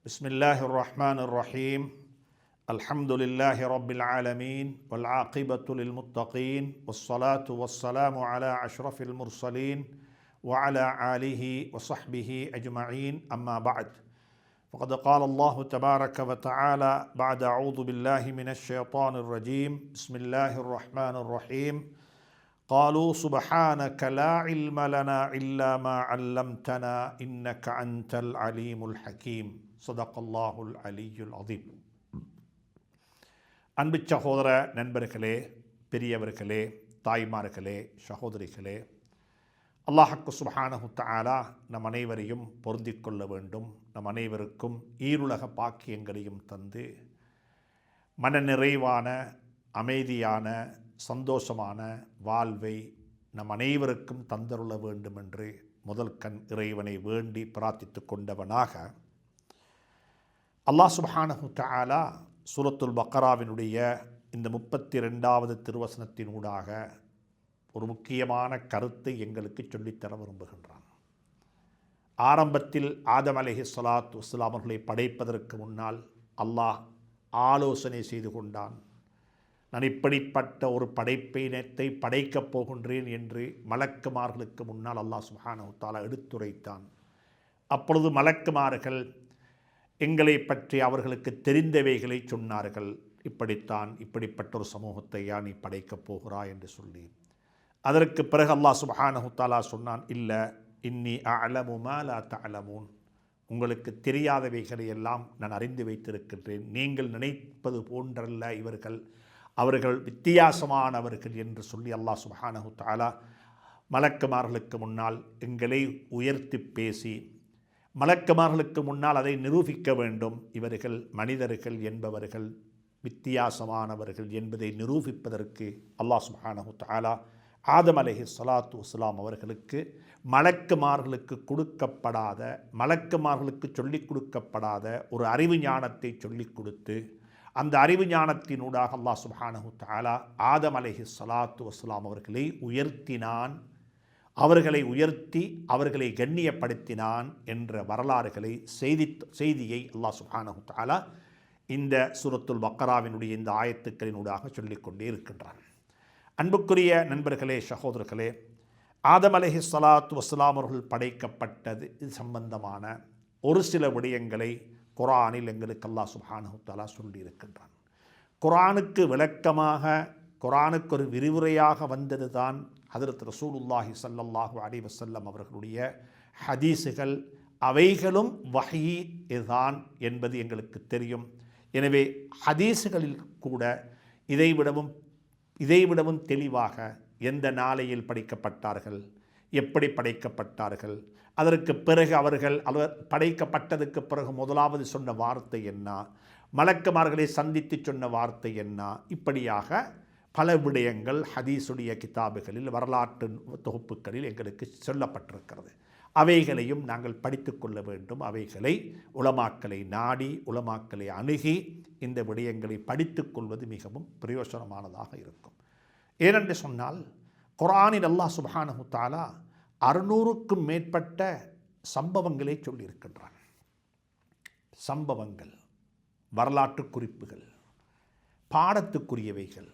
بسم الله الرحمن الرحيم الحمد لله رب العالمين والعاقبة للمتقين والصلاة والسلام على أشرف المرسلين وعلى آله وصحبه أجمعين أما بعد فقد قال الله تبارك وتعالى بعد أعوذ بالله من الشيطان الرجيم بسم الله الرحمن الرحيم قالوا سبحانك لا علم لنا إلا ما علمتنا إنك أنت العليم الحكيم صدق الله العلي العظيم. அன்பு சகோதர நண்பர்களே, பெரியவர்களே, தாய்மார்களே, சகோதரிகளே, அல்லாஹ்க்கு சுப்ஹானஹு தஆலா நம் அனைவரையும் பொருந்திக் கொள்ள வேண்டும். நம் அனைவருக்கும் ஈருலக பாக்கியங்களையும் தந்து மன நிறைவான, அமைதியான, சந்தோஷமான வாழ்வை நம் அனைவருக்கும் தந்தருள வேண்டும் என்று முதல் கண் இறைவனை வேண்டி பிரார்த்தித்து கொண்டவனாக அல்லாஹ் சுப்ஹானஹு தஆலா சூரத்துல் பக்ராவினுடைய இந்த 32வது திருவசனத்தினூடாக ஒரு முக்கியமான கருத்தை எங்களுக்கு சொல்லித்தர விரும்புகின்றான். ஆரம்பத்தில் ஆதம் அலைஹிஸ்ஸலாத்து வஸ்ஸலாம் அவர்களை படைப்பதற்கு முன்னால் அல்லாஹ் ஆலோசனை செய்து கொண்டான். நான் இப்படிப்பட்ட ஒரு படைப்பினத்தை படைக்கப் போகின்றேன் என்று மலக்குமார்களுக்கு முன்னால் அல்லாஹ் சுப்ஹானஹு தஆலா எடுத்துரைத்தான். அப்பொழுது மலக்குமார்கள் எங்களை பற்றி அவர்களுக்கு தெரிந்தவைகளை சொன்னார்கள். இப்படிப்பட்ட ஒரு சமூகத்தையா நீ படைக்கப் போகிறாய் என்று சொல்லி. அதற்கு பிறகு அல்லாஹ் சுப்ஹானஹு தஆலா சொன்னான், இல்லை, இன்னி அஅலமு மா லா தஅலமூன், உங்களுக்கு தெரியாதவைகளை எல்லாம் நான் அறிந்து வைத்திருக்கின்றேன். நீங்கள் நினைப்பது போன்றல்ல அவர்கள் வித்தியாசமானவர்கள் என்று சொல்லி அல்லாஹ் சுப்ஹானஹு தஆலா மலக்குமார்களுக்கு முன்னால் எங்களை உயர்த்தி பேசி மலக்குமார்களுக்கு முன்னால் அதை நிரூபிக்க வேண்டும். இவர்கள் மனிதர்கள் என்பவர்கள் வித்தியாசமானவர்கள் என்பதை நிரூபிப்பதற்கு அல்லாஹ் சுப்ஹானஹு தஆலா ஆதம் அலைஹிஸ்ஸலாத்து வஸ்ஸலாம் அவர்களுக்கு மலக்குமார்களுக்கு கொடுக்கப்படாத, மலக்குமார்களுக்கு சொல்லிக் கொடுக்கப்படாத ஒரு அறிவு ஞானத்தை சொல்லிக் கொடுத்து அந்த அறிவு ஞானத்தினூடாக அல்லாஹ் சுப்ஹானஹு தஆலா ஆதம் அலைஹிஸ்ஸலாத்து வஸ்ஸலாம் அவர்களை உயர்த்தினான். அவர்களை உயர்த்தி அவர்களை கண்ணியப்படுத்தினான் என்ற வரலாறுகளை செய்தியை அல்லாஹ் சுப்ஹானஹு தஆலா இந்த சூரத்துல் பக்ராவினுடைய இந்த ஆயத்துக்களினூடாக சொல்லிக்கொண்டே இருக்கின்றான். அன்புக்குரிய நண்பர்களே, சகோதரர்களே, ஆதம் அலைஹிஸ்ஸலாத்து வஸ்ஸலாம் அவர்கள் படைக்கப்பட்டது சம்பந்தமான ஒரு சில விடயங்களை குர்ஆனில் எங்களுக்கு அல்லாஹ் சுப்ஹானஹு தஆலா சொல்லியிருக்கின்றான். குர்ஆனுக்கு விளக்கமாக, குர்ஆனுக்கு ஒரு விரிவுரையாக வந்தது தான் ஹதரத் ரசூலுல்லாஹி ஸல்லல்லாஹு அலைஹி வஸல்லம் அவர்களுடைய ஹதீஸுகள். அவைகளும் வஹீ இதுதான் என்பது எங்களுக்கு தெரியும். எனவே ஹதீஸுகளில் கூட இதைவிடவும் தெளிவாக எந்த நாளையில் படைக்கப்பட்டார்கள், எப்படி படைக்கப்பட்டார்கள், அதற்கு பிறகு அவர்கள் படைக்கப்பட்டதுக்கு பிறகு முதலாவது சொன்ன வார்த்தை என்ன, மலக்குமார்களை சந்தித்து சொன்ன வார்த்தை என்ன, இப்படியாக பல விடயங்கள் ஹதீஸுடைய கிதாபுகளில், வரலாற்று தொகுப்புகளில் எங்களுக்கு சொல்லப்பட்டிருக்கிறது. அவைகளையும் நாங்கள் படித்து கொள்ள வேண்டும். அவைகளை உலமாக்களை நாடி, உலமாக்களை அணுகி இந்த விடயங்களை படித்து கொள்வது மிகவும் பிரயோஜனமானதாக இருக்கும். ஏனென்று சொன்னால் குர்ஆனில் அல்லாஹ் சுப்ஹானஹு தஆலா 600க்கும் மேற்பட்ட சம்பவங்களை சொல்லியிருக்கின்றான். சம்பவங்கள், வரலாற்று குறிப்புகள், பாடத்துக்குரியவைகள்,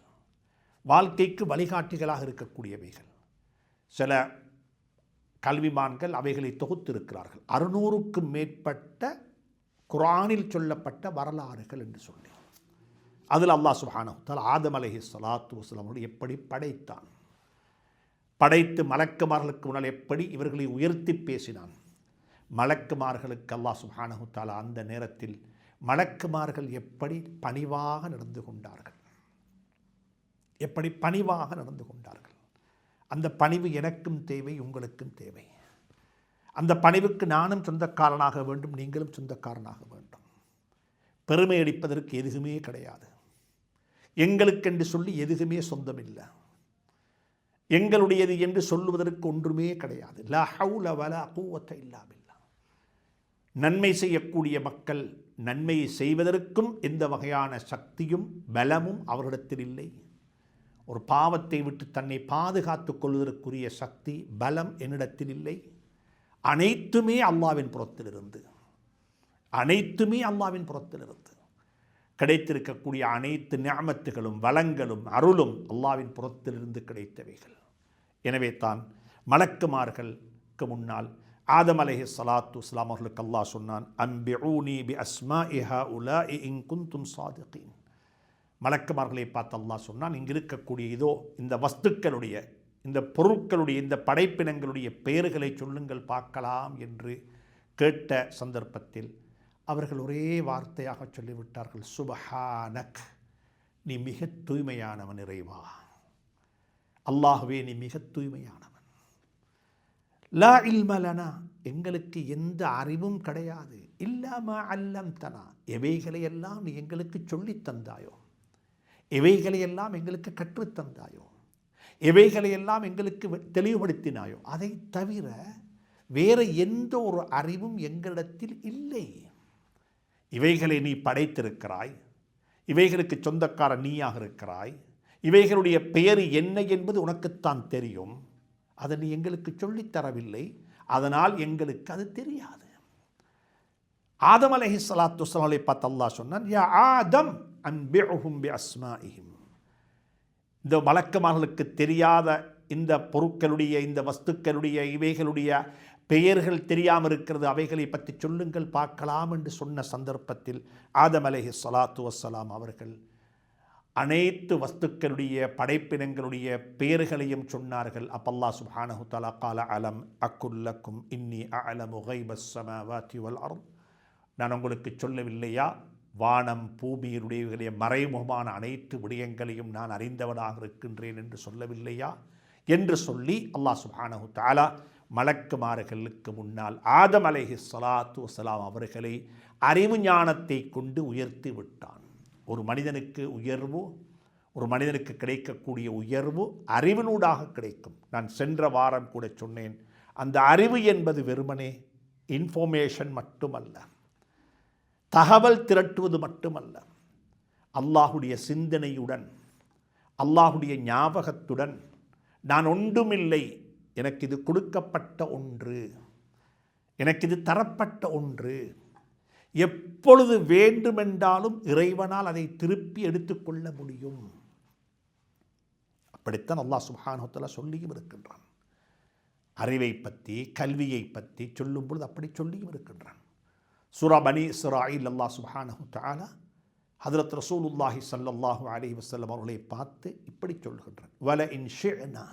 வாழ்க்கைக்கு வழிகாட்டிகளாக இருக்கக்கூடியவைகள். சில கல்விமான்கள் அவைகளை தொகுத்திருக்கிறார்கள். 600க்கும் மேற்பட்ட குர்ஆனில் சொல்லப்பட்ட வரலாறுகள் என்று சொல்லி அதில் அல்லாஹ் சுப்ஹானஹு தஆலா ஆதம் அலைஹிஸ்ஸலாத்து வஸ்ஸலாம் எப்படி படைத்தான், படைத்து மலக்குமார்களுக்கு முன்னால் எப்படி இவர்களை உயர்த்தி பேசினான். மலக்குமார்களுக்கு அல்லாஹ் சுப்ஹானஹு தஆலா அந்த நேரத்தில் மலக்குமார்கள் எப்படி பணிவாக நடந்து கொண்டார்கள், எப்படி பணிவாக நடந்து கொண்டார்கள். அந்த பணிவு எனக்கும் தேவை, உங்களுக்கும் தேவை. அந்த பணிவுக்கு நானும் சொந்தக்காரனாக வேண்டும், நீங்களும் சொந்தக்காரனாக வேண்டும். பெருமை அடிப்பதற்கு எதுவுமே கிடையாது. எங்களுக்கென்று சொல்லி எதுவுமே சொந்தமில்லை. எங்களுடையது என்று சொல்லுவதற்கு ஒன்றுமே கிடையாது. லா ஹவுல வலா குவத்த இல்லா பில்லாஹ். நன்மை செய்யக்கூடிய மக்கள் நன்மையை செய்வதற்கும் எந்த வகையான சக்தியும் பலமும் அவரிடத்தில் இல்லை. ஒரு பாவத்தை விட்டு தன்னை பாதுகாத்துக் கொள்வதற்குரிய சக்தி, பலம் என்னிடத்தில் இல்லை. அனைத்துமே அல்லாஹ்வின் புறத்திலிருந்து. அனைத்துமே அல்லாஹ்வின் புறத்திலிருந்து கிடைத்திருக்கக்கூடிய அனைத்து நிஅமத்துகளும் வளங்களும் அருளும் அல்லாஹ்வின் புறத்திலிருந்து கிடைத்தவைகள். எனவே தான் மலக்குமார்களுக்கு முன்னால் ஆதம் அலைஹிஸ்ஸலாத்து வஸ்ஸலாம் அவர்களுக்கு அல்லாஹ் சொன்னான், அம்பிஊனி பி அஸ்மாஇ ஹாஉலாஇ இன் குன்தும் சாதிகீன். மலக்குமார்களை பார்த்து அல்லாஹ் சொன்னான், இங்கு இருக்கக்கூடிய இதோ இந்த வஸ்துக்களுடைய, இந்த பொருட்களுடைய, இந்த படைப்பினங்களுடைய பெயர்களை சொல்லுங்கள் பார்க்கலாம் என்று கேட்ட சந்தர்ப்பத்தில் அவர்கள் ஒரே வார்த்தையாக சொல்லிவிட்டார்கள், சுபஹானக், நீ மிக தூய்மையானவன் இறைவா. அல்லாஹ்வே நீ மிக தூய்மையானவன். லா இல்ம லனா, எங்களுக்கு எந்த அறிவும் கிடையாது. இல்லா மா அல்லம்தனா, எவைகளையெல்லாம் நீ எங்களுக்கு சொல்லித் தந்தாயோ, எவைகளையெல்லாம் எங்களுக்கு கற்றுத்தந்தாயோ, எவைகளையெல்லாம் எங்களுக்கு தெளிவுபடுத்தினாயோ, அதை தவிர வேறு எந்த ஒரு அறிவும் எங்களிடத்தில் இல்லை. இவைகளை நீ படைத்திருக்கிறாய், இவைகளுக்கு சொந்தக்கார நீயாக இருக்கிறாய், இவைகளுடைய பெயர் என்ன என்பது உனக்குத்தான் தெரியும், அதை நீ எங்களுக்கு சொல்லித்தரவில்லை, அதனால் எங்களுக்கு அது தெரியாது. ஆதம் அலைஹிஸ்ஸலாத்து வஸ்ஸலாமை பார்த்து அல்லாஹ் சொன்னான், யா ஆதம் அன்பிஉஹும் பி அஸ்மாஇஹிம். இந்த மலக்குமார்களுக்கு தெரியாத இந்த பொருட்களுடைய, இந்த வஸ்துக்களுடைய, இவைகளுடைய பெயர்கள் தெரியாமல் இருக்கிறது, அவைகளை பற்றி சொல்லுங்கள் பார்க்கலாம் என்று சொன்ன சந்தர்ப்பத்தில் ஆதம் அலைஹிஸ்ஸலாத்து வஸ்ஸலாம் அவர்கள் அனைத்து வஸ்துக்களுடைய படைப்பினங்களுடைய பெயர்களையும் சொன்னார்கள். அப்பல்லாஹ் சுப்ஹானஹு தஆலா கால அலம் அக்குல்லக்கும் இன்னி அஅலமு கைபஸ் ஸமாவாத்தி வல் அர்த், நான் உங்களுக்கு சொல்லவில்லையா, வானம் பூமியினுடைய மறைமுகமான அனைத்து விடயங்களையும் நான் அறிந்தவனாக இருக்கின்றேன் என்று சொல்லவில்லையா என்று சொல்லி அல்லாஹ் சுப்ஹானஹு தஆலா மலக்குமார்களுக்கு முன்னால் ஆதம் அலைஹிஸ்ஸலாத்து வஸ்ஸலாம் அவர்களை அறிவு ஞானத்தை கொண்டு உயர்த்தி விட்டான். ஒரு மனிதனுக்கு உயர்வு, ஒரு மனிதனுக்கு கிடைக்கக்கூடிய உயர்வு அறிவினூடாக கிடைக்கும். நான் சென்ற வாரம் கூட சொன்னேன், அந்த அறிவு என்பது வெறுமனே இன்ஃபர்மேஷன் மட்டுமல்ல, தகவல் திரட்டுவது மட்டுமல்ல, அல்லாஹுடைய சிந்தனையுடன், அல்லாஹுடைய ஞாபகத்துடன், நான் ஒன்றுமில்லை, எனக்கு இது கொடுக்கப்பட்ட ஒன்று, எனக்கு இது தரப்பட்ட ஒன்று, எப்பொழுது வேண்டுமென்றாலும் இறைவனால் அதை திருப்பி எடுத்துக்கொள்ள முடியும். அப்படித்தான் அல்லாஹ் சுப்ஹானஹு வ தஆலா சொல்லியும் இருக்கின்றான். அறிவை பற்றி, கல்வியை பற்றி சொல்லும் பொழுது அப்படி சொல்லியும் இருக்கின்றான். சூரா பனி இஸ்ராயில் அல்லாஹ் சுப்ஹானஹு வ தஆலா ஹஜ்ரத் ரசூலுல்லாஹி ஸல்லல்லாஹு அலைஹி வஸல்லம் அவர்களை பார்த்து இப்படி சொல்கின்றான், வல இன் ஷிஅனா,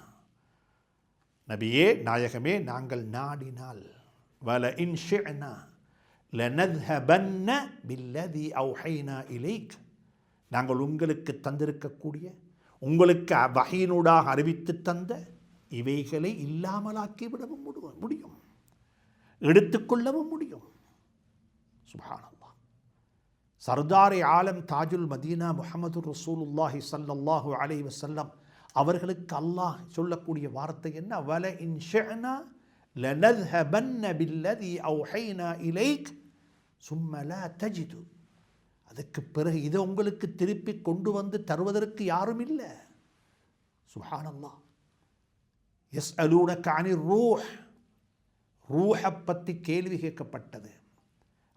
நபியே நாயகமே நாங்கள் நாடினால், வல இன் ஷிஅனா லனத்ஹபன்ன பில்லதி அவ்ஹைனா இலைக், நாங்கள் உங்களுக்கு தந்திருக்கக்கூடிய, உங்களுக்கு வஹீனூடாக அறிவித்து தந்த இவைகளை இல்லாமலாக்கிவிடவும் முடியும், எடுத்துக்கொள்ளவும் முடியும். சுப்ஹானல்லாஹ். சர்தாரே ஆலம் தாஜுல் மதீனா முஹம்மது ரசூலுல்லாஹி ஸல்லல்லாஹு அலைஹி வஸல்லம் அவர்களுக்கு அல்லாஹ் சொல்லக்கூடிய வார்த்தை என்ன, வல இன் ஷிஅனா லனத்ஹபன்ன பில்லதி அவ்ஹைனா இலைக் சும்ம லா தஜிது, அதுக்கு பிறகு இதை உங்களுக்கு திருப்பி கொண்டு வந்து தருவதற்கு யாரும் இல்லை. சுப்ஹானல்லாஹ். யஸ்அலூனக அனிர் ரூஹ், ரூஹை பற்றி கேள்வி கேட்கப்பட்டது.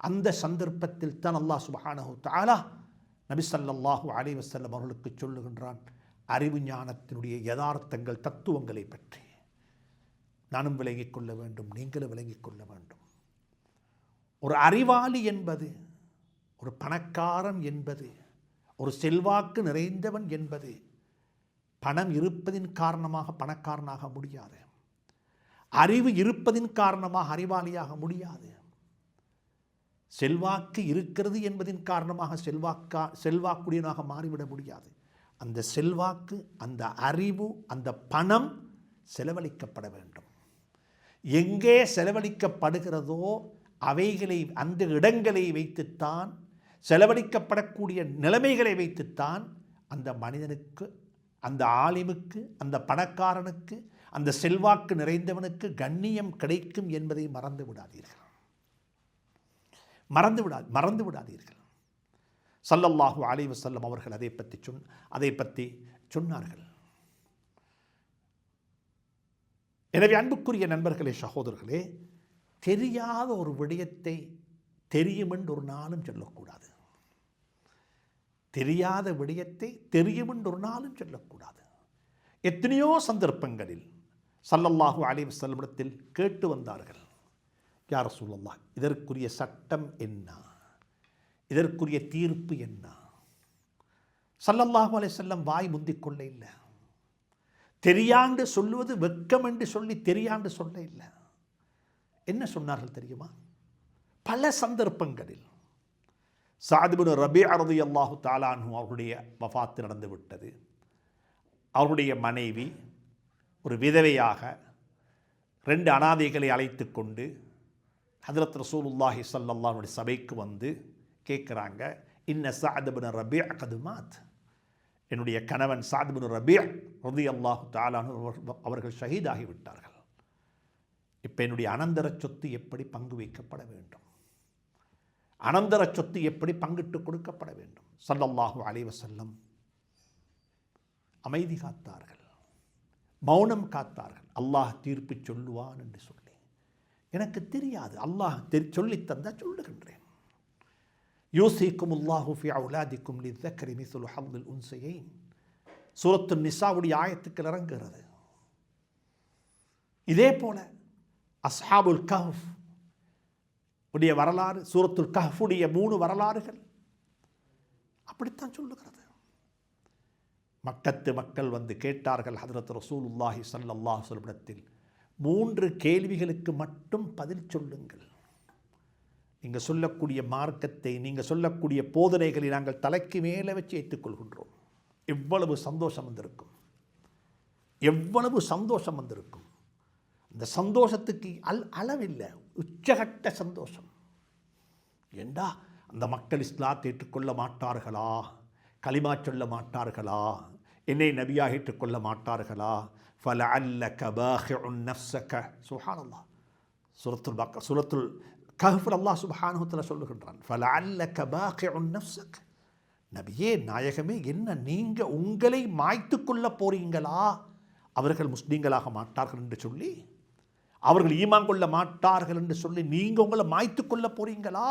அந்த சந்தர்ப்பத்தில் தான் அல்லாஹ் சுப்ஹானஹு தஆலா நபி ஸல்லல்லாஹு அலைஹி வஸல்லம் அவர்களுக்கு சொல்லுகின்றான், அறிவு ஞானத்தினுடைய யதார்த்தங்கள், தத்துவங்களை பற்றி நானும் விளங்கிக் கொள்ள வேண்டும், நீங்களும் விளங்கிக் கொள்ள வேண்டும். ஒரு அறிவாளி என்பது, ஒரு பணக்காரன் என்பது, ஒரு செல்வாக்கு நிறைந்தவன் என்பது பணம் இருப்பதின் காரணமாக பணக்காரனாக முடியாது, அறிவு இருப்பதின் காரணமாக அறிவாளியாக முடியாது. செல்வாக்கு இருக்கிறது என்பதின் காரணமாக செல்வாக்குடையனாக மாறிவிட முடியாது. அந்த செல்வாக்கு, அந்த அறிவு, அந்த பணம் செலவழிக்கப்பட வேண்டும். எங்கே செலவழிக்கப்படுகிறதோ அவைகளை, அந்த இடங்களை வைத்துத்தான், செலவழிக்கப்படக்கூடிய நிலைமைகளை வைத்துத்தான் அந்த மனிதனுக்கு, அந்த ஆலிமுக்கு, அந்த பணக்காரனுக்கு, அந்த செல்வாக்கு நிறைந்தவனுக்கு கண்ணியம் கிடைக்கும் என்பதை மறந்து விடாதீர்கள். மறந்து விடாதீர்கள். ஸல்லல்லாஹு அலைஹி வஸல்லம் அவர்கள் அதை பற்றி சொன்னார்கள். எனவே அன்புக்குரிய நண்பர்களே, சகோதரர்களே, தெரியாத ஒரு விடயத்தை தெரியுமென்று ஒரு நாளும் சொல்லக்கூடாது. தெரியாத விடயத்தை தெரியுமென்று ஒரு நாளும் சொல்லக்கூடாது. எத்தனையோ சந்தர்ப்பங்களில் ஸல்லல்லாஹு அலைஹி வஸல்லம் கேட்டு வந்தார்கள், யா ரசூலல்லாஹ், இதற்குரிய சட்டம் என்ன, இதற்குரிய தீர்ப்பு என்ன? ஸல்லல்லாஹு அலைஹி வஸல்லம் வாய் முந்திக் கொள்ள இல்லை. தெரியாண்டு சொல்லுவது வெட்கம் என்று சொல்லி தெரியாண்டு சொல்ல இல்லை. என்ன சொன்னார்கள் தெரியுமா? பல சந்தர்ப்பங்களில் ஸஅத் இப்னு ரபீஅ ரலியல்லாஹு தஆலா அன்ஹு அவருடைய வஃபாத் நடந்து விட்டது. அவருடைய மனைவி ஒரு விதவையாக 2 அனாதைகளை அழைத்து கொண்டு ஹஜ்ரத் ரசூலுல்லாஹி ஸல்லல்லாஹு அலைஹி சபைக்கு வந்து கேட்குறாங்க, இன்ன ஸஅத் இப்னு ரபீஅ கத் மாத், என்னுடைய கணவன் ஸஅத் இப்னு ரபீஅ ரலியல்லாஹு தஆலா அன்ஹு அவர்கள் ஷஹீதாகி விட்டார்கள். இப்போ என்னுடைய அனந்தர சொத்து எப்படி பங்கு வைக்கப்பட வேண்டும், அனந்தர சொத்து எப்படி பங்கிட்டு கொடுக்கப்பட வேண்டும்? ஸல்லல்லாஹு அலைஹி வஸல்லம் அமைதி காத்தார்கள், மௌனம் காத்தார்கள். அல்லாஹ் தீர்ப்பு சொல்லுவான் என்று சொல்லி, எனக்கு தெரியாது, அல்லாஹ் சொல்லித் தந்தால் சொல்லுகின்றேன். யூசிக்குமுல்லாஹு ஃபி அவுலாதிக்கும் லிஸ்ஸக்கரி மிஸ்லு ஹல்லில் உன்ஸயைன், சூரத்து நிசாவுடைய ஆயத்துக்கள் இறங்குகிறது. இதே போல அஸ்ஹாபுல் கஹ்ஃப் உடைய வரலாறு, சூரத்துல் கஹ்ஃபுடைய 3 வரலாறுகள் அப்படித்தான் சொல்லுகிறது. மக்கத்து மக்கள் வந்து கேட்டார்கள் ஹஜ்ரத் ரசூலுல்லாஹி ஸல்லல்லாஹு அலைஹி வஸல்லம் 3 கேள்விகளுக்கு மட்டும் பதில் சொல்லுங்கள். நீங்கள் சொல்லக்கூடிய மார்க்கத்தை, நீங்கள் சொல்லக்கூடிய போதனைகளை நாங்கள் தலைக்கு மேலே வச்சு ஏற்றுக்கொள்கின்றோம். எவ்வளவு சந்தோஷம் வந்திருக்கும், எவ்வளவு சந்தோஷம் வந்திருக்கும். அந்த சந்தோஷத்துக்கு அளவில்லை, உச்சகட்ட சந்தோஷம். ஏண்டா அந்த மக்கள் இஸ்லாத்தை ஏற்றுக்கொள்ள மாட்டார்களா, கலிமா சொல்ல மாட்டார்களா, என்னை நபியாக ஏற்றுக்கொள்ள மாட்டார்களா? ஃபலஅல்லக பாஹிஉன் நஃப்ஸக, சுப்ஹானல்லாஹ், சூரத்துல் கஹ்ஃபில் அல்லாஹ் சுப்ஹானஹு வ தஆலா சொல்லுகின்றான், ஃபலஅல்லக பாஹிஉன் நஃப்ஸக, நபியே நாயகமே, என்ன நீங்கள் உங்களை மாய்த்து கொள்ள போறீங்களா? அவர்கள் முஸ்லீம்களாக மாட்டார்கள் என்று சொல்லி, அவர்கள் ஈமான் கொள்ள மாட்டார்கள் என்று சொல்லி நீங்கள் உங்களை மாய்த்து கொள்ள போறீங்களா?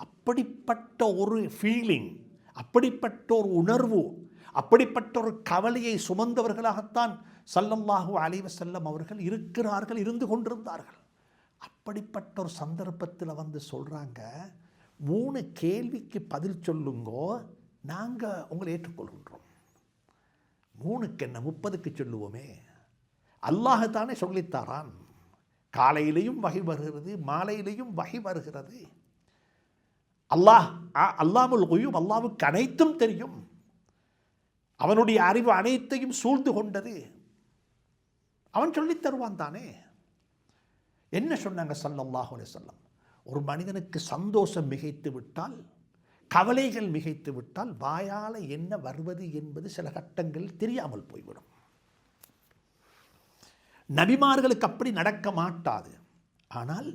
அப்படிப்பட்ட ஒரு ஃபீலிங், அப்படிப்பட்ட ஒரு உணர்வு, அப்படிப்பட்ட ஒரு கவலையை சுமந்தவர்களாகத்தான் ஸல்லல்லாஹு அலைஹி வஸல்லம் அவர்கள் இருக்கிறார்கள், இருந்து கொண்டிருந்தார்கள். அப்படிப்பட்ட ஒரு சந்தர்ப்பத்தில் வந்து சொல்கிறாங்க, 3 கேள்விக்கு பதில் சொல்லுங்கோ, நாங்கள் உங்களை ஏற்றுக்கொள்கின்றோம். 3க்கு என்ன 30க்கு சொல்லுவோமே? அல்லாஹ் தானே சொல்லித்தாரான். காலையிலையும் வகை வருகிறது, மாலையிலையும் வகை வருகிறது. அல்லாஹுல் குயூப், அல்லாஹ்வுக்கு அனைத்தும் தெரியும். அவனுடைய அறிவு அனைத்தையும் சூழ்ந்து கொண்டது. அவன் சொல்லித் தருவான் தானே. என்ன சொன்னாங்க ஸல்லல்லாஹு அலைஹி வஸல்லம்? ஒரு மனிதனுக்கு சந்தோஷம் மிகைத்து விட்டால், கவலைகள் மிகைத்து விட்டால், வாயால் என்ன வருவது என்பது சில கட்டங்களில் தெரியாமல் போய்விடும். நபிமார்களுக்கு அப்படி நடக்க மாட்டாது. ஆனால்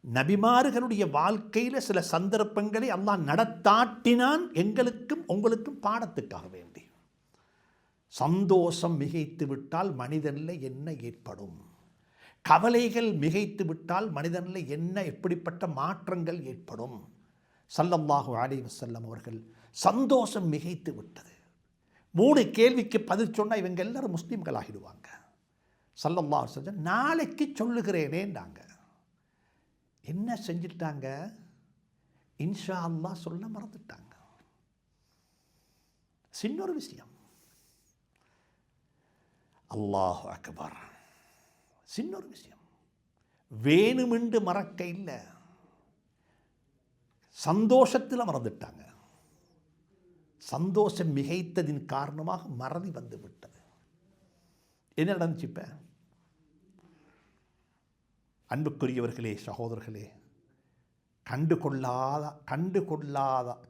நபிமார்களுடைய வாழ்க்கையில் சில சந்தர்ப்பங்களை அல்லாஹ் நடத்தாட்டினான், எங்களுக்கும் உங்களுக்கும் பாடத்துக்காக வேண்டி. சந்தோஷம் மிகைத்து விட்டால் மனிதனில் என்ன ஏற்படும், கவலைகள் மிகைத்து விட்டால் மனிதனில் என்ன எப்படிப்பட்ட மாற்றங்கள் ஏற்படும். ஸல்லல்லாஹு அலைஹி வஸல்லம் அவர்கள் சந்தோஷம் மிகைத்து விட்டது. 3 கேள்விக்கு பதில் சொன்னால் இவங்க எல்லாரும் முஸ்லீம்கள் ஆகிடுவாங்க. ஸல்லல்லாஹு அலைஹி வஸல்லம் நாளைக்கு சொல்லுகிறேனேண்டாங்க. என்ன செஞ்சிட்டாங்க? இன்ஷா அல்லாஹ் சொல்ல மறந்துட்டாங்க. சின்னொரு விஷயம். அல்லாஹு அக்பர். சின்னொரு விஷயம். வேணுமென்று மறக்க இல்லை, சந்தோஷத்தில் மறந்துட்டாங்க. சந்தோஷம் மிகைத்ததின் காரணமாக மறதி வந்து விட்டது. என்ன நடந்துச்சு? இப்ப அன்புக்குரியவர்களே, சகோதரர்களே,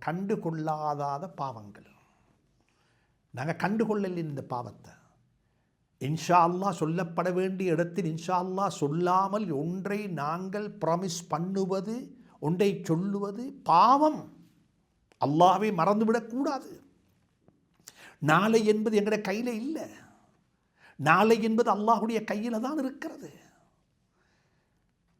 கண்டுகொள்ளாத பாவங்கள். நாங்கள் கண்டுகொள்ளல இந்த பாவத்தை. இன்ஷா அல்லாஹ் சொல்லப்பட வேண்டிய இடத்தில் இன்ஷா அல்லாஹ் சொல்லாமல் ஒன்றை நாங்கள் ப்ராமிஸ் பண்ணுவது, ஒன்றை சொல்லுவது பாவம். அல்லாஹ்வை மறந்துவிடக்கூடாது. நாளை என்பது எங்களுடைய கையில் இல்லை. நாளை என்பது அல்லாஹுடைய கையில் தான் இருக்கிறது.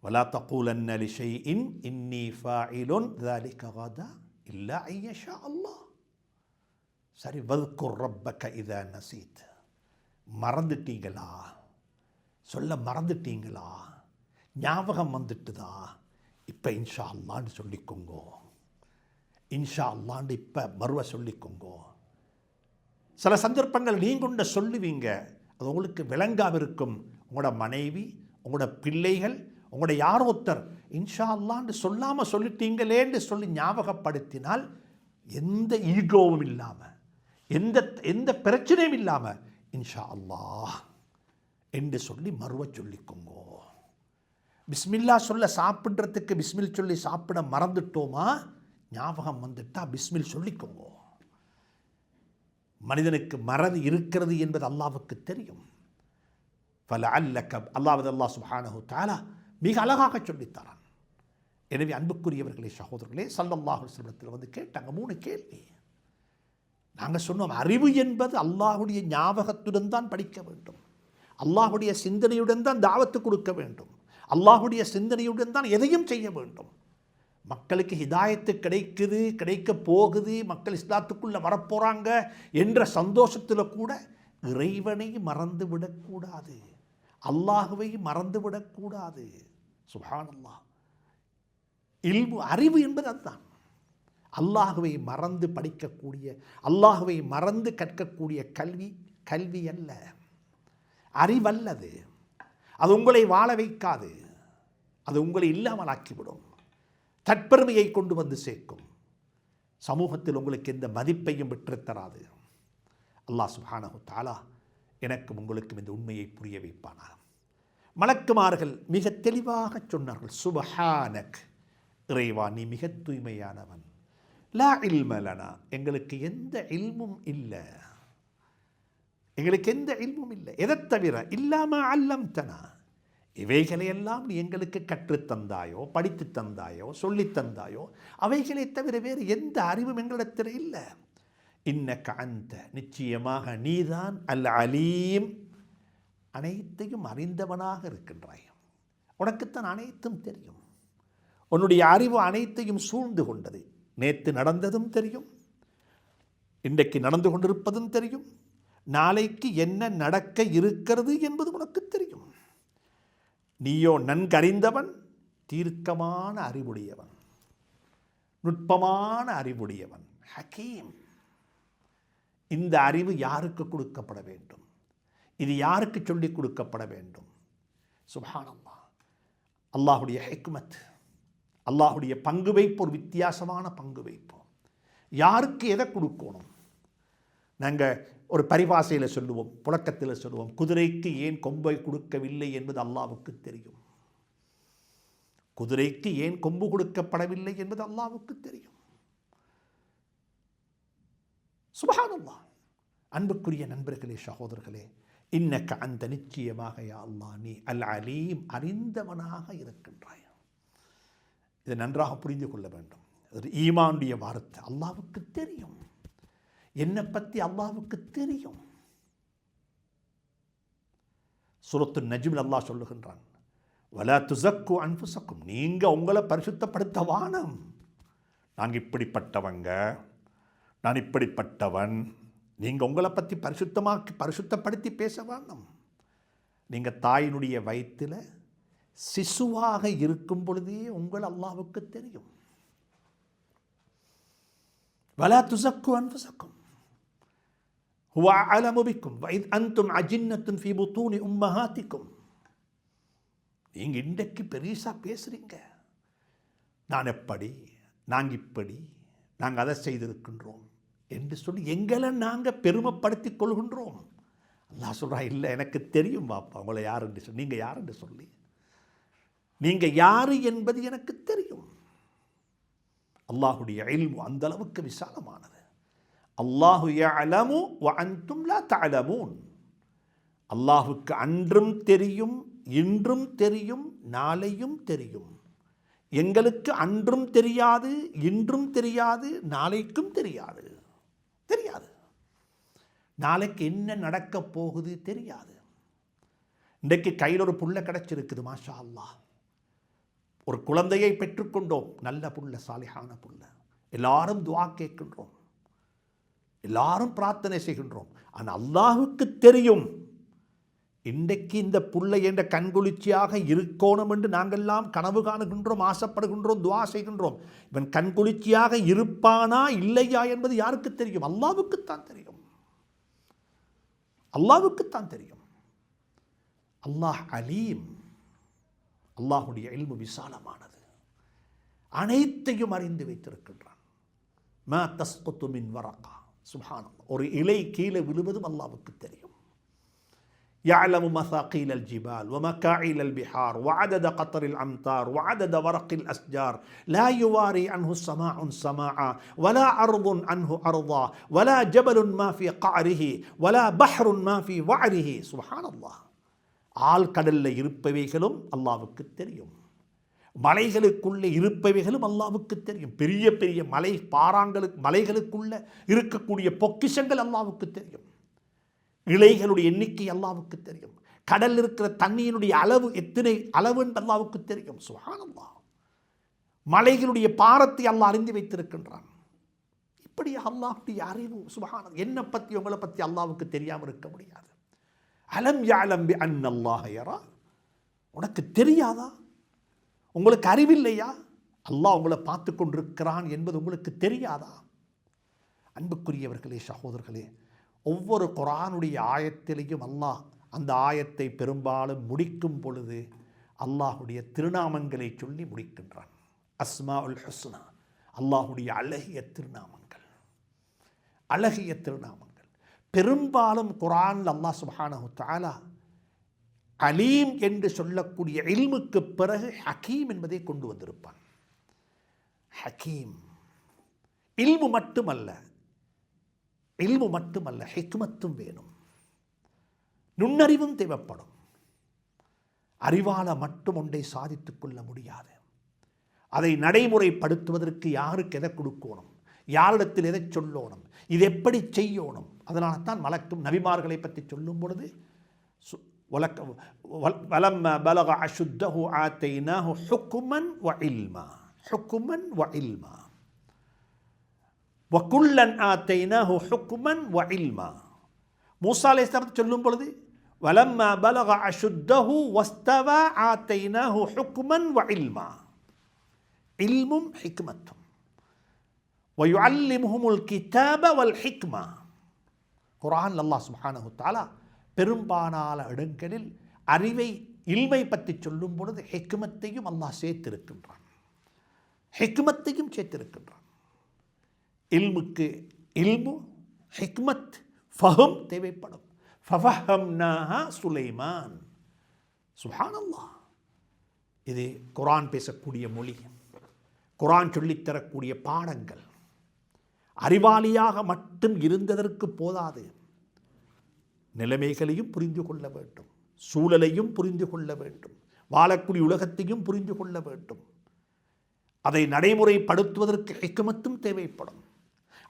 வலா தகூலன்ன லிஷைஇன் இன்னி ஃபாயிலுன் ذلك غدا இல்லா அன் யஷா அல்லாஹ். சரி, வذ்குர் ரப்பக இதா நஸீத். மறந்துட்டீங்களா? சொல்ல மறந்துட்டீங்களா? ஞாபகம் வந்துட்டுதா? இப்போ இன்ஷா அல்லான்னு சொல்லிக்கோங்கோ. இன்ஷா அல்லான்னு இப்போ மறுவ சொல்லிக்கோங்கோ. சில சந்தர்ப்பங்கள் நீங்கொண்ட சொல்லுவீங்க, அது உங்களுக்கு விளங்காவிருக்கும். உங்களோட மனைவி, உங்களோட பிள்ளைகள், உங்களோட யாரோ ஒருத்தர் இன்ஷா அல்லான்னு சொல்லாமல் சொல்லிட்டீங்களேன்னு சொல்லி ஞாபகப்படுத்தினால் எந்த ஈகோவும் இல்லாமல், எந்த பிரச்சனையும் இல்லாமல் இன்ஷா அல்லாஹ் என்று சொல்லி மறுவ சொல்லிக்கோங்கோ. பிஸ்மில்லா சொல்ல சாப்பிட்றதுக்கு பிஸ்மில் சொல்லி சாப்பிட மறந்துட்டோமா, ஞாபகம் வந்துட்டா பிஸ்மில் சொல்லிக்கோங்கோ. மனிதனுக்கு மறதி இருக்கிறது என்பது அல்லாஹ்வுக்கு தெரியும். அல்லாஹ் சுப்ஹானஹு தஆலா மிக அழகாக சொல்லித்தரான். எனவே அன்புக்குரியவர்களே, சகோதரர்களே, ஸல்லல்லாஹு அலைஹி வஸல்லம் வந்து கேட்டாங்க 3 கேள்வி. நாங்கள் சொன்னோம், அறிவு என்பது அல்லாஹுடைய ஞாபகத்துடன் தான் படிக்க வேண்டும், அல்லாஹுடைய சிந்தனையுடன் தான் தாவத்து கொடுக்க வேண்டும், அல்லாஹுடைய சிந்தனையுடன் தான் எதையும் செய்ய வேண்டும். மக்களுக்கு ஹிதாயத்து கிடைக்குது, கிடைக்க போகுது, மக்கள் இஸ்லாத்துக்குள்ளே வரப்போகிறாங்க என்ற சந்தோஷத்தில் கூட இறைவனை மறந்து விடக்கூடாது, அல்லாஹுவை மறந்து விடக்கூடாது. சுப்ஹானல்லாஹ். அறிவு என்பது அதுதான். அல்லாஹுவை மறந்து படிக்கக்கூடிய, அல்லாஹுவை மறந்து கற்கக்கூடிய கல்வி அல்ல, அறிவல்லது. அது உங்களை வாழ வைக்காது, அது உங்களை இல்லாமல் ஆக்கிவிடும், தற்பெருமையை கொண்டு வந்து சேர்க்கும், சமூகத்தில் உங்களுக்கு எந்த மதிப்பையும் பெற்றுத்தராது. அல்லாஹ் சுப்ஹானஹு தஆலா எனக்கும் உங்களுக்கும் இந்த உண்மையை புரிய வைப்பானாக. மலக்குமார்கள் மிக தெளிவாக சொன்னார்கள், சுப்ஹானக், இறைவா நீ மிக தூய்மையானவன், லா இல்ம லனா, எங்களுக்கு எந்த இல்மும் இல்லை, எங்களுக்கு எந்த இல்மும் இல்லை, எதை தவிர இல்லாம அல்லம்தனா, இவைகளையெல்லாம் நீ எங்களுக்கு கற்றுத்தந்தாயோ, படித்து தந்தாயோ, சொல்லித் தந்தாயோ, அவைகளை தவிர வேறு எந்த அறிவும் எங்களிடத்தில் இல்லை. இன்னக அன்த, நிச்சயமாக நீதான் அல் அலீம், அனைத்தையும் அறிந்தவனாக இருக்கின்றாய், உனக்குத்தான் அனைத்தும் தெரியும், உன்னுடைய அறிவு அனைத்தையும் சூழ்ந்து கொண்டது. நேற்று நடந்ததும் தெரியும், இன்றைக்கு நடந்து கொண்டிருப்பதும் தெரியும், நாளைக்கு என்ன நடக்க இருக்கிறது என்பது உனக்கு தெரியும். நீயோ நன்கறிந்தவன், தீர்க்கமான அறிவுடையவன், நுட்பமான அறிவுடையவன், ஹக்கீம். இந்த அறிவு யாருக்கு கொடுக்கப்பட வேண்டும், இது யாருக்கு சொல்லிக் கொடுக்கப்பட வேண்டும்? சுப்ஹானல்லாஹ். அல்லாஹுடைய ஹிக்மத், அல்லாஹுடைய பங்கு வைப்பு ஒரு வித்தியாசமான பங்கு வைப்போம். யாருக்கு எதை கொடுக்கணும்? நாங்கள் ஒரு பரிபாசையில் சொல்லுவோம், புழக்கத்தில் சொல்லுவோம், குதிரைக்கு ஏன் கொம்பை கொடுக்கவில்லை என்பது அல்லாஹ்வுக்கு தெரியும், குதிரைக்கு ஏன் கொம்பு கொடுக்கப்படவில்லை என்பது அல்லாஹ்வுக்கு தெரியும். சுப்ஹானல்லாஹ். அன்புக்குரிய நண்பர்களே, சகோதரர்களே, இன்னக அந்த, நிச்சயமாக யா அல்லாஹ் நீ அல் அலீம், அறிந்தவனாக இருக்கின்றாய். இதை நன்றாக புரிந்து கொள்ள வேண்டும். அது ஈமானுடைய வார்த்தை. அல்லாஹ்வுக்கு தெரியும், என்னை பற்றி அல்லாஹ்வுக்கு தெரியும். சூரத்து நஜ்மில் அல்லாஹ் சொல்லுகின்றான், வலா துஸக்கு அன்ஃபுஸக்கும், நீங்கள் உங்களை பரிசுத்தப்படுத்த வானம், நாங்கள் இப்படிப்பட்டவங்க, நான் இப்படிப்பட்டவன், நீங்கள் உங்களை பற்றி பரிசுத்தப்படுத்தி பேச வேணும். நீங்கள் தாயினுடைய வயிற்றில் சிசுவாக இருக்கும் பொழுதே உங்கள் அல்லாஹ்வுக்கு தெரியும். வலா துஸக்கு அன்ஃபுஸக்கும் ஹுவ அஅலமு பிக்கும் வஇத் அன்தும் அஜின்னத்துன் ஃபீ புத்தூனி உம்மஹாத்திக்கும். நீங்கள் இன்றைக்கு பெரிசா பேசுகிறீங்க, நான் எப்படி, நாங்கள் இப்படி, நாங்கள் அதை செய்திருக்கின்றோம் என்று சொல்லி எங்களை நாங்கள் பெருமைப்படுத்திக் கொள்கின்றோம். அல்லாஹ் சொல்கிறா, இல்லை எனக்கு தெரியும் பாப்பா உங்களை யார் என்று சொல்லி, நீங்கள் யார் என்று சொல்லி, நீங்கள் யார் என்பது எனக்கு தெரியும். அல்லாஹுடைய இல்மு அந்த அளவுக்கு விசாலமானது. அல்லாஹு யஅலமு வ அன்தும் லா தஅலமூன். அல்லாஹுக்கு அன்றும் தெரியும், இன்றும் தெரியும், நாளையும் தெரியும். எங்களுக்கு அன்றும் தெரியாது, இன்றும் தெரியாது, நாளைக்கும் தெரியாது. நாளைக்கு என்ன நடக்க போகுது தெரியாது. இன்றைக்கு கையில் ஒரு புள்ள கிடச்சிருக்குது, மாஷா அல்லாஹ், ஒரு குழந்தையை பெற்றுக்கொண்டோம், நல்ல புள்ள, சாலிஹான புள்ள, எல்லாரும் துஆ கேட்கின்றோம், எல்லாரும் பிரார்த்தனை செய்கின்றோம். ஆனால் அல்லாஹ்வுக்கு தெரியும் இன்றைக்கு இந்த புள்ளை என்ற கண்குளிர்ச்சியாக இருக்கணும் என்று நாங்கள்லாம் கனவு காணுகின்றோம், ஆசைப்படுகின்றோம், துஆ செய்கின்றோம். இவன் கண்குளிர்ச்சியாக இருப்பானா இல்லையா என்பது யாருக்கு தெரியும்? அல்லாஹ்வுக்குத்தான் தெரியும். அல்லாஹ்வுக்குத்தான் தெரியும். அல்லாஹ் அலீம். அல்லாஹுடைய இல்மு விசாலமானது, அனைத்தையும் அறிந்து வைத்திருக்கின்றான். மா தஸ்குத்து மின் வரகா, சுப்ஹானல்லாஹ், ஒரு இலை கீழே விழுவதும் அல்லாஹ்வுக்கு தெரியும். يعلم مثاقيل الجبال ومكاعيل البحار وعدد قطر الأمطار وعدد ورق الأشجار لا يواري عنه سماع سماعا ولا عرض عنه عرضا ولا جبل ما في قعره ولا بحر ما في وعره. سبحان الله. ஆழ்கடல்ல இருப்பவைகளும் அல்லாஹ்வுக்கு தெரியும், மலைகளுக்குள்ளே இருப்பவைகளும் அல்லாஹ்வுக்கு தெரியும். பெரிய பெரிய மலைகளுக்குள்ள இருக்கக்கூடிய பொக்கிஷங்கள் அல்லாஹ்வுக்கு தெரியும். இலைகளுடைய எண்ணிக்கை அல்லாஹ்வுக்கு தெரியும். கடல் இருக்கிற தண்ணியினுடைய அளவு எத்தனை அளவு என்று அல்லாஹ்வுக்கு தெரியும். சுப்ஹானல்லாஹ். மலைகளுடைய பாரத்தை அல்லாஹ் அறிந்து வைத்திருக்கின்றான். இப்படி அல்லாஹ்வுடைய அறிவு சுப்ஹானல்லாஹ். என்னை பற்றி உங்களை பற்றி அல்லாஹ்வுக்கு தெரியாமல் இருக்க முடியாது. அலம் யஅலம் பி அன்னல்லாஹ யரா. உனக்கு தெரியாதா? உங்களுக்கு அறிவில்லையா? அல்லாஹ் உங்களை பார்த்து கொண்டிருக்கிறான் என்பது உங்களுக்கு தெரியாதா? அன்புக்குரியவர்களே, சகோதரர்களே, ஒவ்வொரு குர்ஆனுடைய ஆயத்திலையும் அல்லாஹ் அந்த ஆயத்தை பெரும்பாலும் முடிக்கும் பொழுது அல்லாஹுடைய திருநாமங்களை சொல்லி முடிக்கின்றான். அஸ்மாஉல் ஹுஸ்னா, அல்லாஹுடைய அழகிய திருநாமங்கள், அழகிய திருநாமங்கள். பெரும்பாலும் குர்ஆனில் அல்லாஹ் சுப்ஹானஹு தஆலா அலீம் என்று சொல்லக்கூடிய இல்முக்கு பிறகு ஹக்கீம் என்பதை கொண்டு வந்திருப்பான். ஹக்கீம் இல்மு மட்டுமல்ல, ஹிக்மத்தும் வேணும், நுண்ணறிவும் தேவைப்படும். அறிவால மட்டும் ஒன்றை சாதித்துக் கொள்ள முடியாது. அதை நடைமுறைப்படுத்துவதற்கு யாருக்கு எதை கொடுக்கணும், யாரிடத்தில் எதை சொல்லணும், இது எப்படி செய்யணும். அதனால தான் மலக்கும் நபிமார்களை பற்றி சொல்லும் பொழுது வலம்ம பலக அஷுத்தஹு ஆத்தைனாஹு ஹுக்மன் வ இல்மா, ஹுக்மன் வ இல்மா, வகுல்லன் ஆத்தைனாஹு ஹுக்மன் வ இல்மா. மூசா அலைஹிஸ்ஸலாம் சொல்லும் பொழுது வலம்ம பலக அஷுத்தஹு வஸ்தவா ஆத்தைனாஹு ஹுக்மன் வ இல்மா, இல்மும் ஹிக்மத்தும். வயுஅல்லிமுஹுமுல் கிதாப வல் ஹிக்மா. குர்ஆன் அல்லாஹ் சுப்ஹானஹு தஆலா பெரும்பாலான இடங்களில் அறிவை, இல்மை பற்றி சொல்லும் பொழுது ஹிக்மத்தையும் அல்லாஹ் சேர்த்திருக்கின்றான், ஹிக்மத்தையும் சேர்த்திருக்கின்றான். இல்முக்கு இல்மு, ஹிக்மத், ஃபஹம் தேவைப்படும். ஃபஃபஹம்னாஹா சுலைமான். சுப்ஹானல்லாஹ். இது குர்ஆன் பேசக்கூடிய மொழி, குர்ஆன் சொல்லித்தரக்கூடிய பாடங்கள். அறிவாளியாக மட்டும் இருந்ததற்கு போதாது, நிலைமைகளையும் புரிந்து கொள்ள வேண்டும், சூழலையும் புரிந்து கொள்ள வேண்டும், வாழக்கூடிய உலகத்தையும் புரிந்து கொள்ள வேண்டும். அதை நடைமுறைப்படுத்துவதற்கு ஹிக்மத்தும் தேவைப்படும்,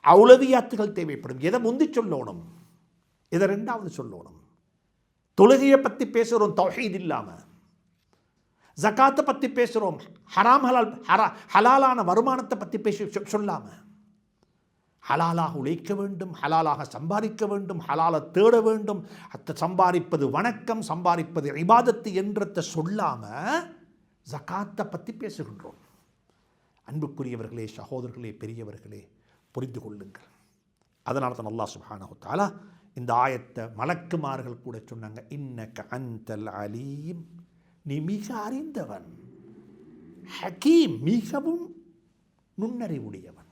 அவுலவியாத்துகள் தேவைப்படும். எதை முந்தி சொல்லணும், எதை ரெண்டாவது சொல்லணும். தொழுகையை பற்றி பேசுகிறோம் தௌஹீத் இல்லாமல், ஜகாத்தை பற்றி பேசுகிறோம் ஹராம் ஹலாலான வருமானத்தை பற்றி பேசி சொல்லாமல், ஹலாலாக உழைக்க வேண்டும், ஹலாலாக சம்பாதிக்க வேண்டும், ஹலாலை தேட வேண்டும், சம்பாதிப்பது வணக்கம், சம்பாதிப்பது இபாதத்து என்றதை சொல்லாமல் ஜகாத்தை பற்றி பேசுகின்றோம். அன்புக்குரியவர்களே, சகோதரர்களே, பெரியவர்களே, புரிந்து கொள்ளுங்கள். அதனால தான் அல்லாஹ் சுப்ஹானஹு தஆலா இந்த ஆயத்தை மலக்குமார்கள் கூட சொன்னாங்க, இன்னக அன்தல் அலீம், நீ மிக அறிந்தவன், ஹக்கீம், மிகவும் நுண்ணறிவுடையவன்.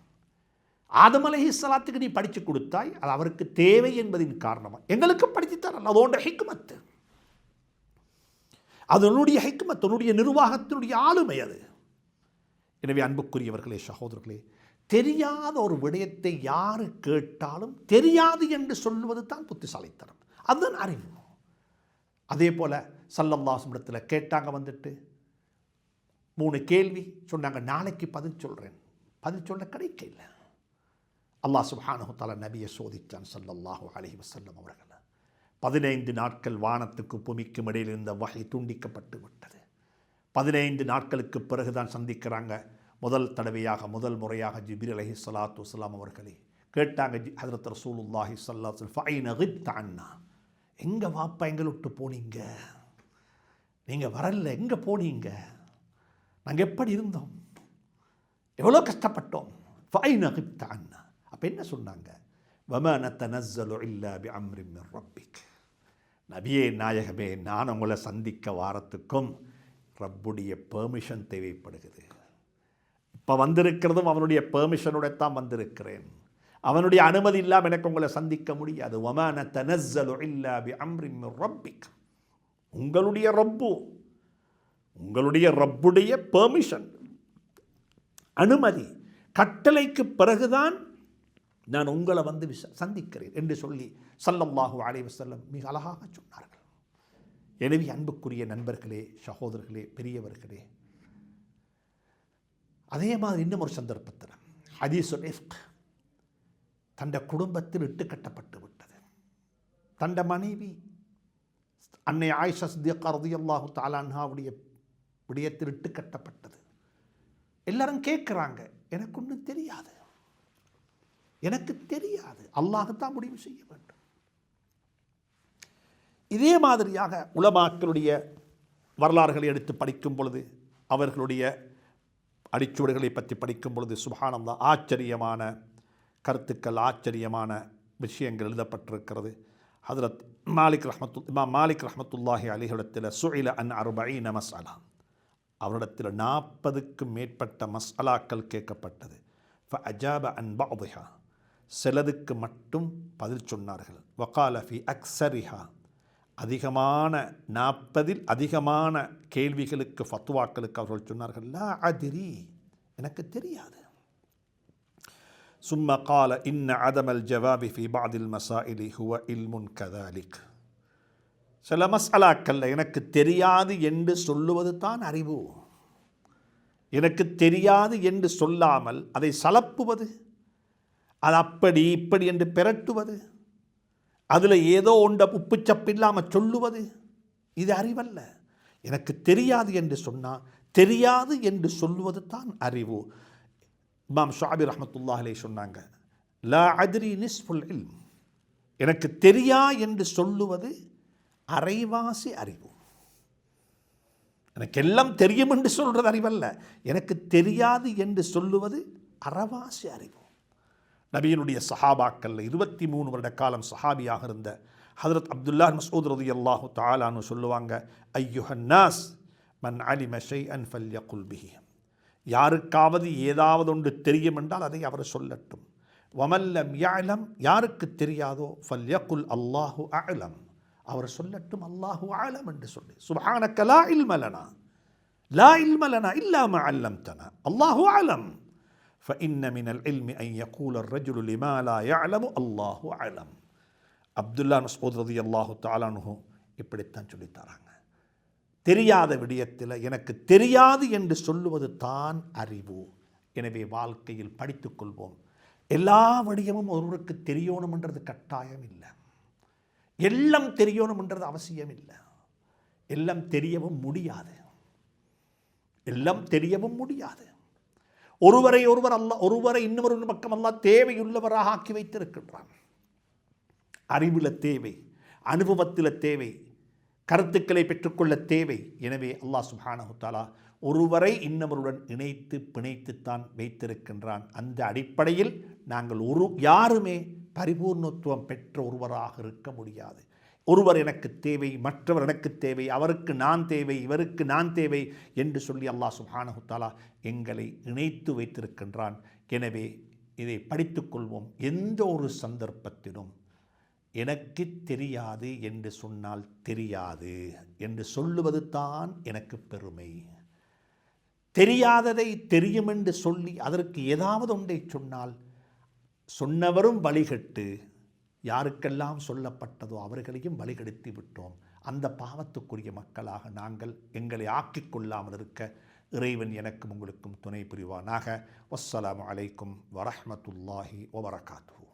ஆதம் அலைஹிஸ்ஸலாத்துக்கு நீ படித்து கொடுத்தாய், அது அவருக்கு தேவை என்பதின் காரணமாக எங்களுக்கு படித்துத்தரல. அதோட ஹிக்மத்து, அதனுடைய ஹிக்மத், அதனுடைய நிர்வாகத்தினுடைய ஆளுமை அது. எனவே அன்புக்குரியவர்களே, சகோதரர்களே, தெரியாத ஒரு விடயத்தை யாரு கேட்டாலும் தெரியாது என்று சொல்லுவது தான் புத்திசாலித்தனம், அதுதான் அறிவு. அதே போல் ஸல்லல்லாஹு அலைஹி வஸல்லம் கேட்டாங்க, வந்துட்டு 3 கேள்வி சொன்னாங்க, நாளைக்கு பதில் சொல்கிறேன், பதில் சொல்ல கிடைக்க இல்லை. அல்லாஹ் சுப்ஹானஹு தஆலா நபியை சோதித்தான் ஸல்லல்லாஹு அலைஹி வஸல்லம் அவர்கள். 15 நாட்கள் வானத்துக்கு பூமிக்கும் இடையில் இருந்த வஹி துண்டிக்கப்பட்டு விட்டது. 15 நாட்களுக்கு பிறகுதான் சந்திக்கிறாங்க. முதல் முறையாக ஜிப்ரீல் அலைஹிஸ்ஸலாத்து வஸ்ஸலாம் அவர்களே கேட்டாங்க. ஹஜ்ரத் ரசூலுல்லாஹி ஸல்லல்லாஹு அலைஹி வஸல்லம் ஃபைன கிப்த அன்னா, எங்கே வாப்பா எங்களை விட்டு போனீங்க, நீங்கள் வரல, எங்கே போனீங்க, நாங்கள் எப்படி இருந்தோம், எவ்வளோ கஷ்டப்பட்டோம். ஃபைன கிப்த அன்னா, அப்போ என்ன சொன்னாங்க, வமா நத்தனஸ்ஸலு இல்லா பிஅம்ரின் மின் ரப்பிக், நபியே நாயகமே நான் உங்களை சந்திக்க வாரத்துக்கும் ரப்புடைய பெர்மிஷன் தேவைப்படுகிறது. இப்போ வந்திருக்கிறதும் அவனுடைய பெர்மிஷனுடைய தான் வந்திருக்கிறேன், அவனுடைய அனுமதி இல்லாமல் எனக்கு உங்களை சந்திக்க முடியாது. வமா நத்தனஸ்ஸலு இல்லா பிஅம்ரின் மின் ரப்பிக், உங்களுடைய ரப்புடைய பெர்மிஷன், அனுமதி, கட்டளைக்கு பிறகுதான் நான் உங்களை வந்து சந்திக்கிறேன் என்று சொல்லி ஸல்லல்லாஹு அலைஹி வஸல்லம் மிக அழகாக சொன்னார்கள். எனவே அன்புக்குரிய நண்பர்களே, சகோதரர்களே, பெரியவர்களே, அதே மாதிரி இன்னும் ஒரு சந்தர்ப்பத்தில் ஹதீஸுல் இஃப்க், தண்ட குடும்பத்தில் இட்டு கட்டப்பட்டு விட்டது. தண்ட மனைவி அன்னை ஆயிஷா சித்திகா ரலியல்லாஹு தஆலா அன்ஹாவுடைய விடயத்தில் இட்டு கட்டப்பட்டது. எல்லாரும் கேட்குறாங்க, எனக்கு ஒன்றும் தெரியாது, எனக்கு தெரியாது, அல்லாஹ்தான் முடிவு செய்ய வேண்டும். இதே மாதிரியாக உலமாக்களுடைய வரலாறுகளை எடுத்து படிக்கும் பொழுது, அவர்களுடைய அடிச்சுவடுகளை பற்றி படிக்கும் பொழுது சுப்ஹானல்லாஹ், ஆச்சரியமான கருத்துக்கள், ஆச்சரியமான விஷயங்கள் எழுதப்பட்டிருக்கிறது. ஹஜ்ரத் இமாம் மாலிக் ரஹ்மத்துல்லாஹி அலைஹிடத்தில் சுஇல அன் 40 மஸ்அலா, அவரிடத்தில் 40க்கும் மேற்பட்ட மஸ்அலாக்கள் கேட்கப்பட்டது. ஃபஅஜாப அன் பஅதிஹா, சிலதுக்கு மட்டும் பதில் சொன்னார்கள். வகால ஃபி அக்ஸரிஹா, அதிகமான 40ல் அதிகமான கேள்விகளுக்கு, ஃபத்வாக்களுக்கு அவர்கள் சொன்னார்கள், லா அதிரி, எனக்கு தெரியாது. சும்ம கால இன்ன அதமல் ஜவாபி ஃபி பஅதில் மசாயிலி ஹுவ இல்முன் கதாலிக், சில மஸ்அலாக்கள் எனக்கு தெரியாது என்று சொல்லுவது தான் அறிவு. எனக்கு தெரியாது என்று சொல்லாமல் அதை சலப்புவது, அது அப்படி இப்படி என்று பிரட்டுவது, அதில் ஏதோ ஒன்ற உப்புச்சப்பு இல்லாமல் சொல்லுவது, இது அறிவல்ல. எனக்கு தெரியாது என்று சொன்னால், தெரியாது என்று சொல்லுவது தான் அறிவு. இமாம் ஷாபி ரஹ்மத்துல்லாஹி அலைஹி சொன்னாங்க, லா அத்ரி நிஸ்ஃபுல் இல்ம், எனக்கு தெரியா என்று சொல்லுவது அரைவாசி அறிவு. எனக்கு எல்லாம் தெரியும் என்று சொல்கிறது அறிவல்ல, எனக்கு தெரியாது என்று சொல்லுவது அரைவாசி அறிவு. நபியினுடைய சஹாபாக்கள் 23 வருட காலம் சஹாபியாக இருந்த ஹஜ்ரத் அப்துல்லாஹ் மஸ்ஊத் ரலியல்லாஹு தஆலா அன்ஹு சொல்லுவாங்க, ஐயுஹன் நாஸ் மன் அலிம ஷைஅன் ஃபல்யகுல் பிஹி, யாருக்காவது ஏதாவது ஒன்று தெரியும் என்றால் அதை அவர் சொல்லட்டும். வமல்லம் யஅலம், யாருக்கு தெரியாதோ ஃபல்யகுல் அல்லாஹு அஅலம், அவர் சொல்லட்டும் அல்லாஹு அஅலம் என்று சொல்லி. சுப்ஹானக லா இல்ம லனா இல்லா மா அல்லம்தனா அல்லாஹு அஅலம். فإن من العلم أن يقول الرجل لما لا يعلم الله أعلم. அப்துல்லா மஸ்ஊத் ரலியல்லாஹு தஆலா அன்ஹு இப்படித்தான் சொல்லித்தராங்க, தெரியாத விடயத்தில் எனக்கு தெரியாது என்று சொல்லுவது தான் அறிவு. எனவே வாழ்க்கையில் படித்துக் கொள்வோம். எல்லா விடயமும் ஒருவருக்கு தெரியணும் என்றது கட்டாயம் இல்லை, எல்லாம் தெரியணும் என்றது அவசியம் இல்லை, எல்லாம் தெரியவும் முடியாது, ஒருவரை இன்னொரு பக்கம் அல்லாஹ் தேவையுள்ளவராக ஆக்கி வைத்திருக்கின்றான். அறிவில் தேவை, அனுபவத்தில் தேவை, கருத்துக்களை பெற்றுக்கொள்ள தேவை. எனவே அல்லாஹ் சுப்ஹானஹு தஆலா ஒருவரை இன்னொருடன் இணைத்து பிணைத்துத்தான் வைத்திருக்கின்றான். அந்த அடிப்படையில் நாங்கள் யாருமே பரிபூர்ணத்துவம் பெற்ற ஒருவராக இருக்க முடியாது. ஒருவர் எனக்கு தேவை, மற்றவர் எனக்கு தேவை, அவருக்கு நான் தேவை, இவருக்கு நான் தேவை என்று சொல்லி அல்லாஹ் சுப்ஹானஹு தஆலா எங்களை இணைத்து வைத்திருக்கின்றான். எனவே இதை படித்துக்கொள்வோம். எந்த ஒரு சந்தர்ப்பத்திலும் எனக்கு தெரியாது என்று சொன்னால் தெரியாது என்று சொல்லுவது தான் எனக்கு பெருமை. தெரியாததை தெரியும் என்று சொல்லி அதற்கு ஏதாவது ஒன்றை சொன்னால் சொன்னவரும் வழிகட்டு, யாருக்கெல்லாம் சொல்லப்பட்டதோ அவர்களையும் வழிகெடுத்து விட்டோம். அந்த பாவத்துக்குரிய மக்களாக நாங்கள் எங்களை ஆக்கிக் கொள்ளாமல் இருக்க இறைவன் எனக்கும் உங்களுக்கும் துணை புரிவானாக. வஸ்ஸலாமு அலைக்கும் வரஹ்மத்துல்லாஹி வபரகாத்துஹு.